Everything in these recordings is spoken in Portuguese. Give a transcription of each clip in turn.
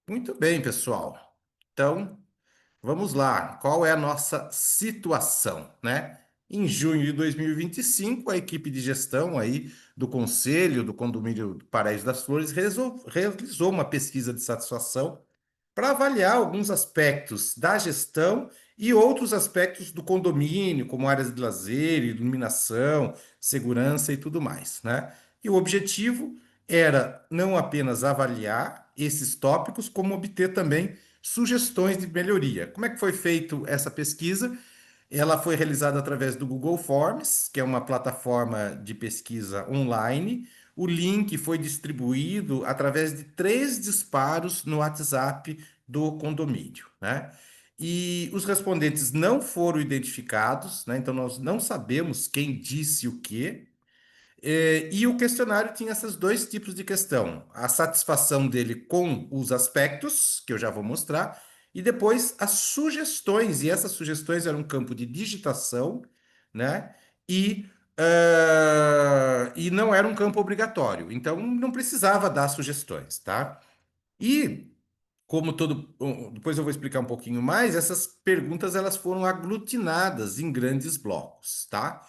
Muito bem, pessoal. Então, vamos lá. Qual é a nossa situação, né? Em junho de 2025, a equipe de gestão aí do Conselho do Condomínio do Paraíso das Flores realizou uma pesquisa de satisfação para avaliar alguns aspectos da gestão e outros aspectos do condomínio, como áreas de lazer, iluminação, segurança e tudo mais, né? E o objetivo era não apenas avaliar esses tópicos, como obter também sugestões de melhoria. Como é que foi feita essa pesquisa? Ela foi realizada através do Google Forms, que é uma plataforma de pesquisa online. O link foi distribuído através de 3 disparos no WhatsApp do condomínio, né? E os respondentes não foram identificados, né? Então nós não sabemos quem disse o quê. E o questionário tinha esses dois tipos de questão: a satisfação dele com os aspectos, que eu já vou mostrar, e depois as sugestões, e essas sugestões eram um campo de digitação, né? E, e não era um campo obrigatório, então não precisava dar sugestões, tá? E como todo, depois eu vou explicar um pouquinho mais, essas perguntas elas foram aglutinadas em grandes blocos, tá?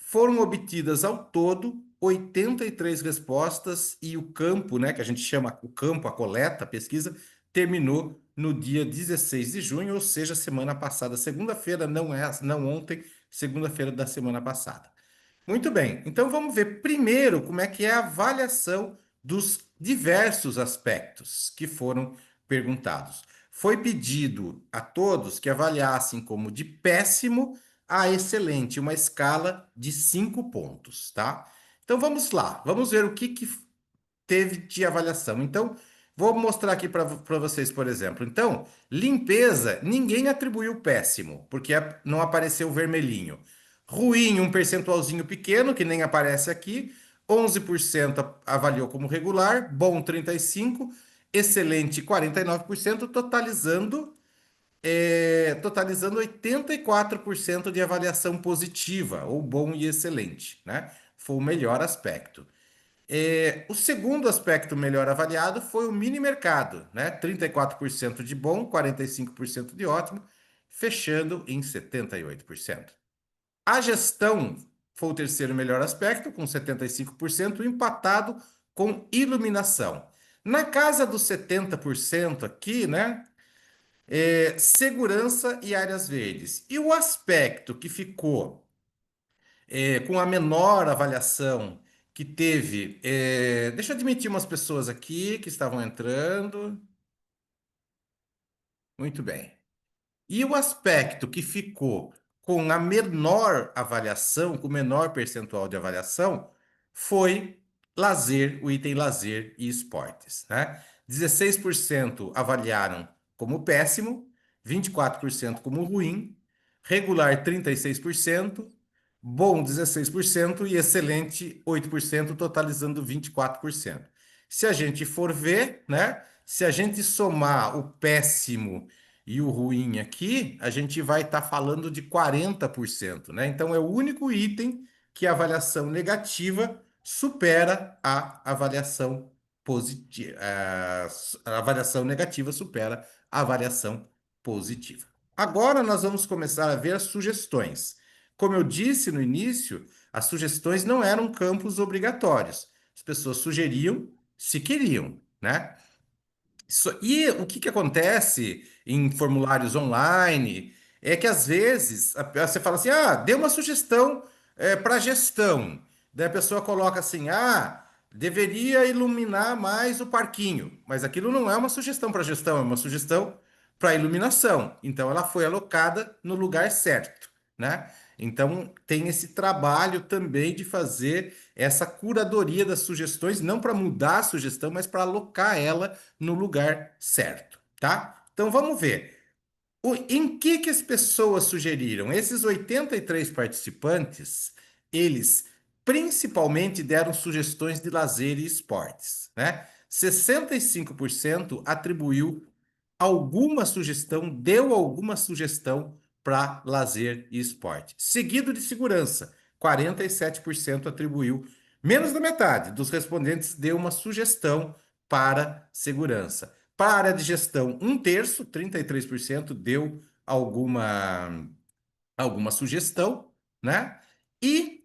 Foram obtidas ao todo 83 respostas e o campo, né, que a gente chama o campo, a coleta, a pesquisa, terminou no dia 16 de junho, ou seja, semana passada, segunda-feira, não ontem, segunda-feira da semana passada. Muito bem, então vamos ver primeiro como é que é a avaliação dos diversos aspectos que foram perguntados. Foi pedido a todos que avaliassem como de péssimo a excelente, uma escala de 5 pontos, tá? Então vamos lá, vamos ver o que teve de avaliação. Então, vou mostrar aqui para vocês, por exemplo. Então, limpeza, ninguém atribuiu péssimo, porque não apareceu vermelhinho. Ruim, um percentualzinho pequeno, que nem aparece aqui. 11% avaliou como regular, bom 35%, excelente 49%, totalizando 84% de avaliação positiva, ou bom e excelente, né? Foi o melhor aspecto. O segundo aspecto melhor avaliado foi o mini mercado, né? 34% de bom, 45% de ótimo, fechando em 78%. A gestão foi o terceiro melhor aspecto, com 75%, empatado com iluminação. Na casa dos 70% aqui, né? Segurança e áreas verdes. E o aspecto que ficou com a menor avaliação que teve. Deixa eu admitir umas pessoas aqui que estavam entrando. Muito bem. E o aspecto que ficou com a menor avaliação, com o menor percentual de avaliação, foi lazer, o item lazer e esportes, né? 16% avaliaram como péssimo, 24% como ruim, regular 36%, bom 16% e excelente 8%, totalizando 24%. Se a gente for ver, né? Se a gente somar o péssimo e o ruim aqui, a gente vai estar falando de 40%, né? Então é o único item que a avaliação negativa supera a avaliação positiva. A avaliação negativa supera a avaliação positiva. Agora nós vamos começar a ver as sugestões. Como eu disse no início, as sugestões não eram campos obrigatórios. As pessoas sugeriam se queriam, né? E o que acontece em formulários online é que às vezes você fala assim: ah, dê uma sugestão para gestão. Daí a pessoa coloca assim: ah, deveria iluminar mais o parquinho. Mas aquilo não é uma sugestão para gestão, é uma sugestão para iluminação. Então ela foi alocada no lugar certo, né? Então tem esse trabalho também de fazer essa curadoria das sugestões, não para mudar a sugestão, mas para alocar ela no lugar certo, tá? Então vamos ver. Em que as pessoas sugeriram? Esses 83 participantes, eles principalmente deram sugestões de lazer e esportes, né? 65% atribuiu alguma sugestão, deu alguma sugestão para lazer e esporte. Seguido de segurança, 47% atribuiu, menos da metade dos respondentes deu uma sugestão para segurança. Para a área de gestão, um terço, 33% deu alguma sugestão, né? E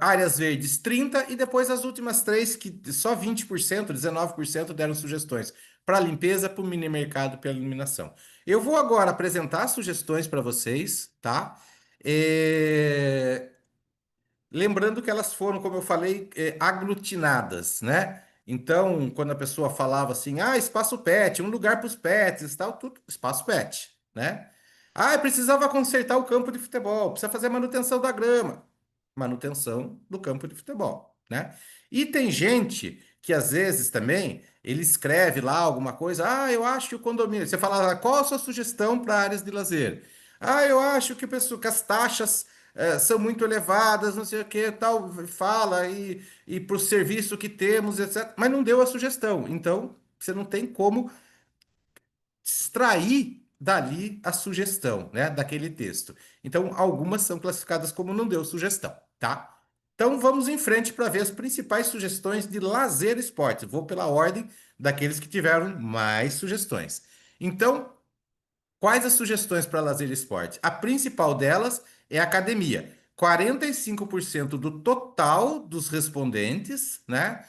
áreas verdes 30 e depois as últimas três que só 20%, 19% deram sugestões para limpeza, para o mini mercado, para iluminação. Eu vou agora apresentar sugestões para vocês, tá? É, lembrando que elas foram, como eu falei, aglutinadas, né? Então, quando a pessoa falava assim, espaço pet, um lugar para os pets, tal, tudo, espaço pet, né? Eu precisava consertar o campo de futebol, precisa fazer manutenção da grama, manutenção do campo de futebol, né? E tem gente que às vezes também ele escreve lá alguma coisa, eu acho que o condomínio, você fala, qual a sua sugestão para áreas de lazer? Eu acho que, que as taxas são muito elevadas, não sei o que, tal, fala, e para o serviço que temos, etc. Mas não deu a sugestão. Então, você não tem como extrair dali a sugestão, né, daquele texto. Então, algumas são classificadas como não deu sugestão, tá? Então, vamos em frente para ver as principais sugestões de lazer e esporte. Vou pela ordem daqueles que tiveram mais sugestões. Então, quais as sugestões para lazer e esporte? A principal delas é a academia. 45% do total dos respondentes, né,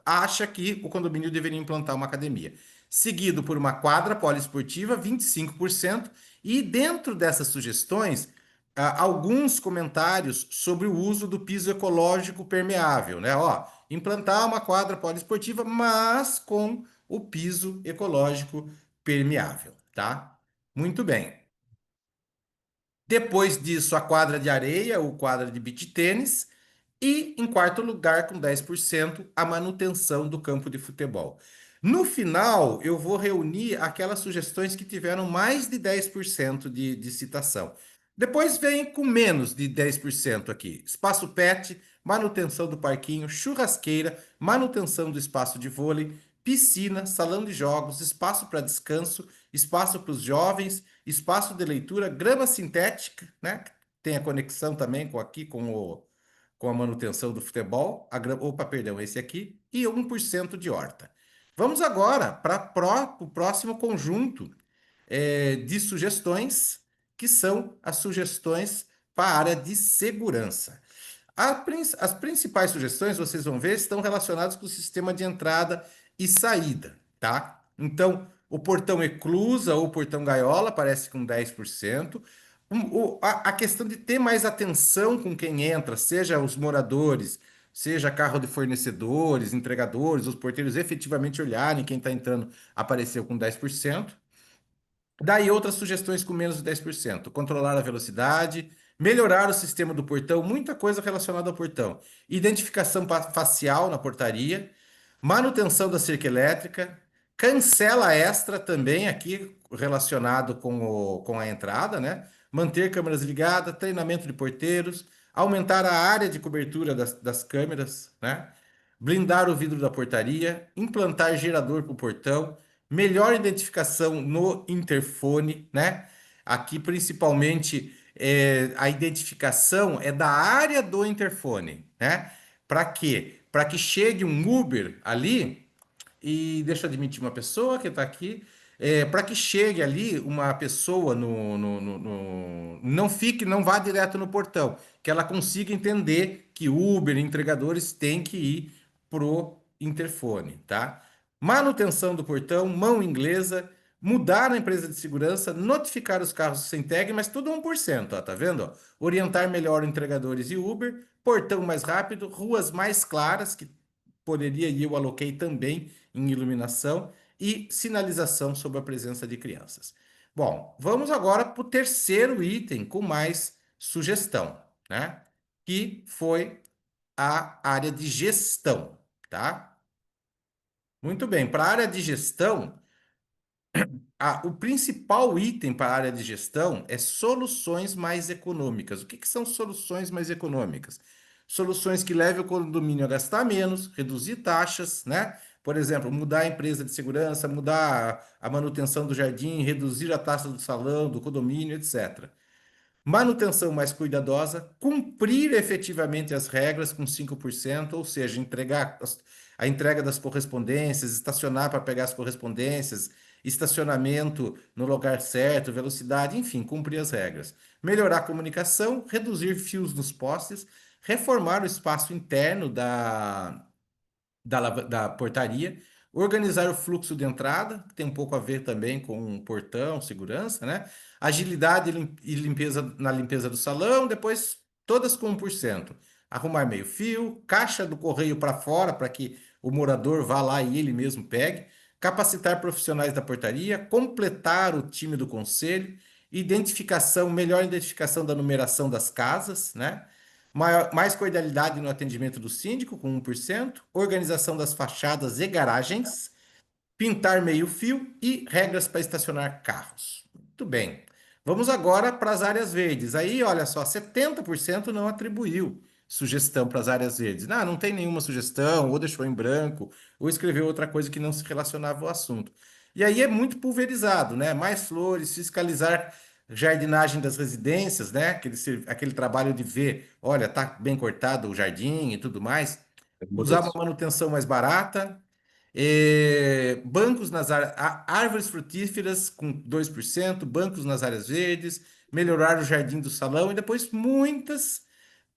acha que o condomínio deveria implantar uma academia. Seguido por uma quadra poliesportiva, 25%, e dentro dessas sugestões, alguns comentários sobre o uso do piso ecológico permeável, né? Ó, implantar uma quadra poliesportiva, mas com o piso ecológico permeável, tá? Muito bem. Depois disso, a quadra de areia ou quadra de beach tênis. E, em quarto lugar, com 10%, a manutenção do campo de futebol. No final, eu vou reunir aquelas sugestões que tiveram mais de 10% de citação. Depois vem com menos de 10% aqui: espaço pet, manutenção do parquinho, churrasqueira, manutenção do espaço de vôlei, piscina, salão de jogos, espaço para descanso, espaço para os jovens, espaço de leitura, grama sintética, né? Tem a conexão também com aqui com a manutenção do futebol, opa, perdão, esse aqui, e 1% de horta. Vamos agora para o próximo conjunto de sugestões, que são as sugestões para a área de segurança. As principais sugestões, vocês vão ver, estão relacionadas com o sistema de entrada e saída, tá? Então, o portão eclusa ou portão gaiola aparece com 10%. A questão de ter mais atenção com quem entra, seja os moradores, seja carro de fornecedores, entregadores, os porteiros efetivamente olharem quem está entrando, apareceu com 10%. Daí outras sugestões com menos de 10%. Controlar a velocidade, melhorar o sistema do portão, muita coisa relacionada ao portão. Identificação facial na portaria, manutenção da cerca elétrica, cancela extra também aqui relacionado com a entrada, né? Manter câmeras ligadas, treinamento de porteiros, aumentar a área de cobertura das câmeras, né? Blindar o vidro da portaria, implantar gerador para o portão, melhor identificação no interfone, né? Aqui, principalmente, a identificação é da área do interfone, né? Para quê? Para que chegue um Uber ali e deixa eu admitir uma pessoa que está aqui. Para que chegue ali uma pessoa não fique, não vá direto no portão, que ela consiga entender que Uber, entregadores têm que ir pro interfone, tá? Manutenção do portão, mão inglesa, mudar a empresa de segurança, notificar os carros sem tag, mas tudo 1%, ó, tá vendo? Ó? Orientar melhor entregadores e Uber, portão mais rápido, ruas mais claras, que poderia e eu aloquei também em iluminação e sinalização sobre a presença de crianças. Bom, vamos agora para o terceiro item com mais sugestão, né? Que foi a área de gestão, tá? Muito bem, para a área de gestão, o principal item para a área de gestão é soluções mais econômicas. O que são soluções mais econômicas? Soluções que levem o condomínio a gastar menos, reduzir taxas, né? Por exemplo, mudar a empresa de segurança, mudar a manutenção do jardim, reduzir a taxa do salão, do condomínio, etc. Manutenção mais cuidadosa, cumprir efetivamente as regras com 5%, ou seja, entregar. a entrega das correspondências, estacionar para pegar as correspondências, estacionamento no lugar certo, velocidade, enfim, cumprir as regras. Melhorar a comunicação, reduzir fios nos postes, reformar o espaço interno da portaria, organizar o fluxo de entrada, que tem um pouco a ver também com um portão, segurança, né? Agilidade e limpeza na limpeza do salão, depois todas com 1%. Arrumar meio fio, caixa do correio para fora, para que o morador vá lá e ele mesmo pegue. Capacitar profissionais da portaria, completar o time do conselho, identificação, melhor identificação da numeração das casas, né? Mais cordialidade no atendimento do síndico, com 1%, organização das fachadas e garagens, pintar meio-fio e regras para estacionar carros. Muito bem. Vamos agora para as áreas verdes. Aí, olha só, 70% não atribuiu sugestão para as áreas verdes. Não, não tem nenhuma sugestão, ou deixou em branco, ou escreveu outra coisa que não se relacionava ao assunto. E aí é muito pulverizado, né? Mais flores, fiscalizar jardinagem das residências, né? Aquele trabalho de ver, olha, tá bem cortado o jardim e tudo mais. Usar uma manutenção mais barata, bancos nas áreas, árvores frutíferas com 2%, bancos nas áreas verdes, melhorar o jardim do salão e depois muitas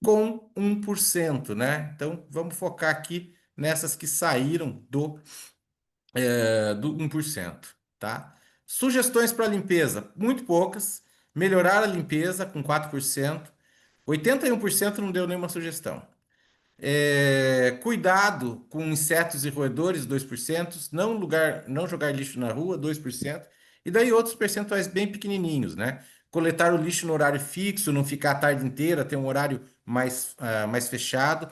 com 1%, né? Então vamos focar aqui nessas que saíram do 1%, tá? Sugestões para limpeza, muito poucas. Melhorar a limpeza com 4%. 81% não deu nenhuma sugestão. Cuidado com insetos e roedores, 2%. Não jogar lixo na rua, 2%. E daí outros percentuais bem pequenininhos, né? Coletar o lixo no horário fixo, não ficar a tarde inteira, ter um horário mais fechado.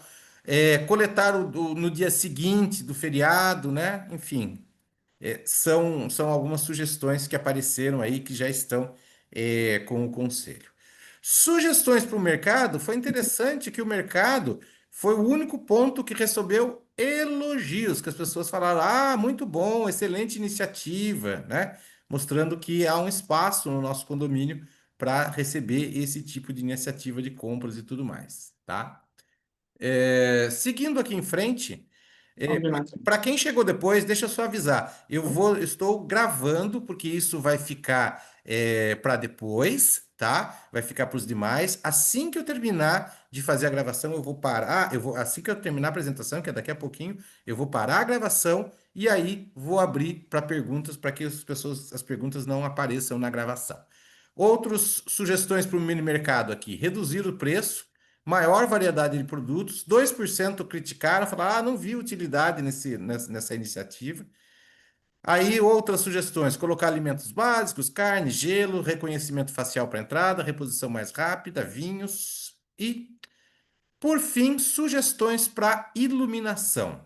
Coletar no dia seguinte do feriado, né? Enfim, são algumas sugestões que apareceram aí que já estão com o conselho. Sugestões para o mercado, foi interessante que o mercado foi o único ponto que recebeu elogios, que as pessoas falaram: ah, muito bom, excelente iniciativa, né? Mostrando que há um espaço no nosso condomínio para receber esse tipo de iniciativa de compras e tudo mais, tá? Seguindo aqui em frente, para quem chegou depois, deixa eu só avisar. Estou gravando porque isso vai ficar para depois, tá? Vai ficar para os demais. Assim que eu terminar de fazer a gravação, eu vou parar. Assim que eu terminar a apresentação, que é daqui a pouquinho, eu vou parar a gravação e aí vou abrir para perguntas, para que as perguntas não apareçam na gravação. Outras sugestões para o mini mercado aqui: reduzir o preço, maior variedade de produtos. 2% criticaram, falaram: ah, não vi utilidade nessa iniciativa. Aí outras sugestões: colocar alimentos básicos, carne, gelo, reconhecimento facial para entrada, reposição mais rápida, vinhos e, por fim, sugestões para iluminação.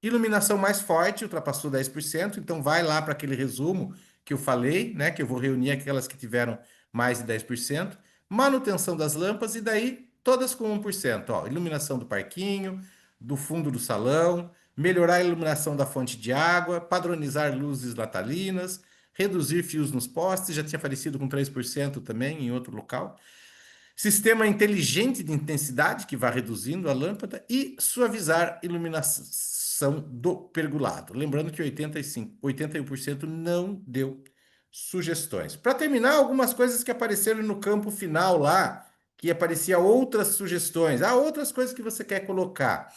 Iluminação mais forte, ultrapassou 10%, então vai lá para aquele resumo que eu falei, né? Que eu vou reunir aquelas que tiveram mais de 10%. Manutenção das lâmpadas, e daí todas com 1%. Ó, iluminação do parquinho, do fundo do salão, melhorar a iluminação da fonte de água, padronizar luzes natalinas, reduzir fios nos postes, já tinha aparecido com 3% também em outro local. Sistema inteligente de intensidade, que vai reduzindo a lâmpada, e suavizar iluminação do pergolado. Lembrando que 81% não deu sugestões. Para terminar, algumas coisas que apareceram no campo final lá, que aparecia outras sugestões. Outras coisas que você quer colocar.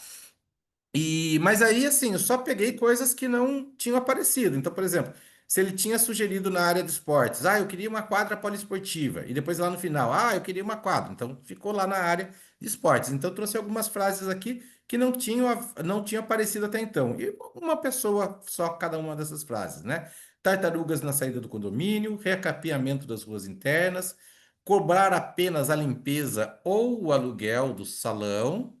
Mas aí, assim, eu só peguei coisas que não tinham aparecido. Então, por exemplo, se ele tinha sugerido na área de esportes, eu queria uma quadra poliesportiva, e depois lá no final, eu queria uma quadra. Então, ficou lá na área de esportes. Então, eu trouxe algumas frases aqui que não tinham aparecido até então. E uma pessoa só, cada uma dessas frases, né? Tartarugas na saída do condomínio, recapeamento das ruas internas, cobrar apenas a limpeza ou o aluguel do salão.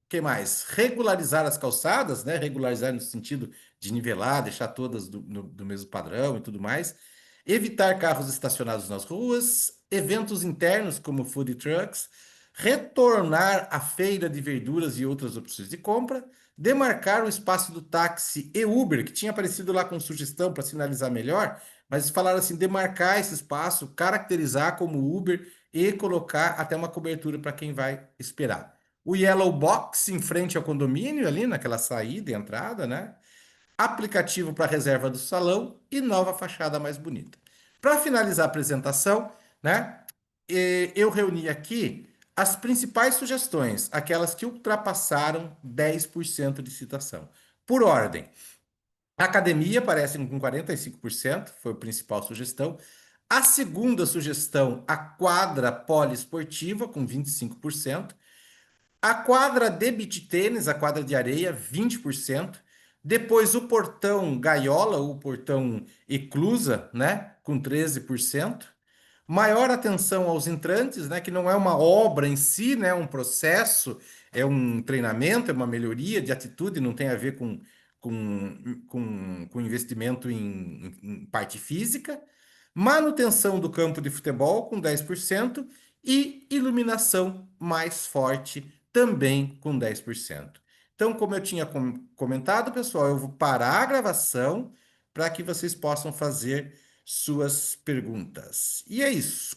Que mais? Regularizar as calçadas, né? Regularizar no sentido de nivelar, deixar todas do mesmo padrão e tudo mais. Evitar carros estacionados nas ruas, eventos internos como food trucks, retornar à feira de verduras e outras opções de compra, demarcar o espaço do táxi e Uber, que tinha aparecido lá com sugestão para sinalizar melhor, mas falaram assim, demarcar esse espaço, caracterizar como Uber e colocar até uma cobertura para quem vai esperar. o Yellow Box em frente ao condomínio, ali naquela saída e entrada, né? Aplicativo para reserva do salão e nova fachada mais bonita. Para finalizar a apresentação, né? Eu reuni aqui as principais sugestões, aquelas que ultrapassaram 10% de citação. Por ordem, a academia aparece com 45%, foi a principal sugestão. A segunda sugestão, a quadra poliesportiva, com 25%. A quadra de beach tênis, a quadra de areia, 20%. Depois o portão gaiola, o portão eclusa, né, com 13%. Maior atenção aos entrantes, né, que não é uma obra em si, né, é um processo, é um treinamento, é uma melhoria de atitude, não tem a ver com investimento em parte física. Manutenção do campo de futebol com 10% e iluminação mais forte também com 10%. Então, como eu tinha comentado, pessoal, eu vou parar a gravação para que vocês possam fazer suas perguntas. E é isso.